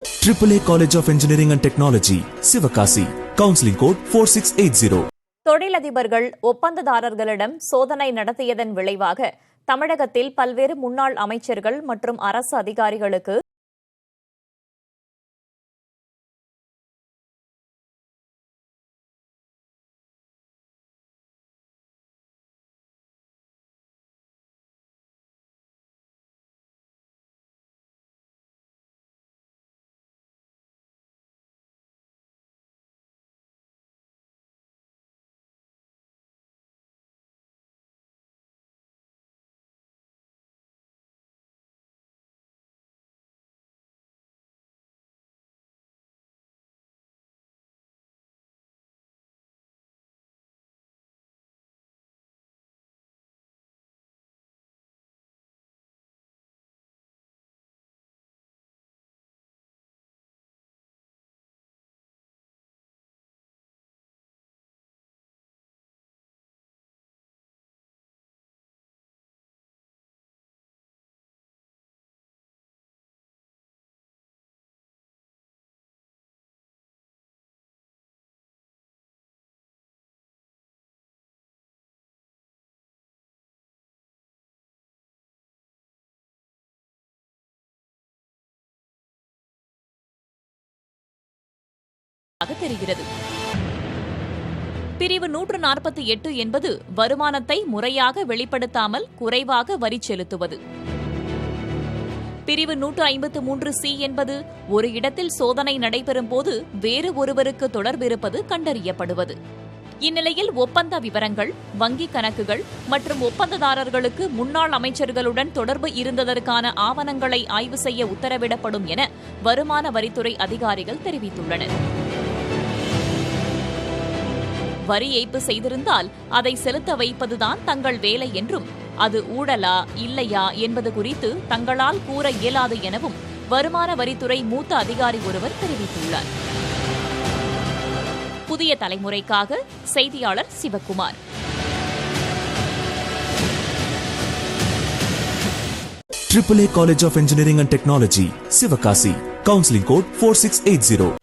AAA College of Engineering and Technology, Sivakasi. Counseling code 4680. தொழிலதிபர்கள் ஒப்பந்ததாரர்களிடம் சோதனை நடத்தியதன் விளைவாக தமிழகத்தில் பல்வேறு முன்னாள் அமைச்சர்கள் மற்றும் அரசு அதிகாரிகளுக்கு தெரிகிறது. பிரிவு 148 என்பது வருமானத்தை முறையாக வெளிப்படுத்தாமல் குறைவாக வரி செலுத்துவது. பிரிவு 153C என்பது ஒரு இடத்தில் சோதனை நடைபெறும் போது வேறு ஒருவருக்கு தொடர்பிருப்பது கண்டறியப்படுவது. இந்நிலையில் ஒப்பந்த விவரங்கள், வங்கிக் கணக்குகள் மற்றும் ஒப்பந்ததாரர்களுக்கு முன்னாள் அமைச்சர்களுடன் தொடர்பு இருந்ததற்கான ஆவணங்களை ஆய்வு செய்ய உத்தரவிடப்படும் என வருமான வரித்துறை அதிகாரிகள் தெரிவித்துள்ளனர். வரி ஏய்ப்பு செய்திருந்தால் அதை செலுத்த வைப்பதுதான் தங்கள் வேலை என்றும், அது ஊழலா இல்லையா என்பது குறித்து தங்களால் கூற இயலாது எனவும் வருமான வரித்துறை மூத்த அதிகாரி ஒருவர் தெரிவித்துள்ளார். புதிய தலைமுறைக்காக செய்தியாளர் Sivakumar. AAA College of Engineering and Technology, Sivakasi. Counseling code 4680.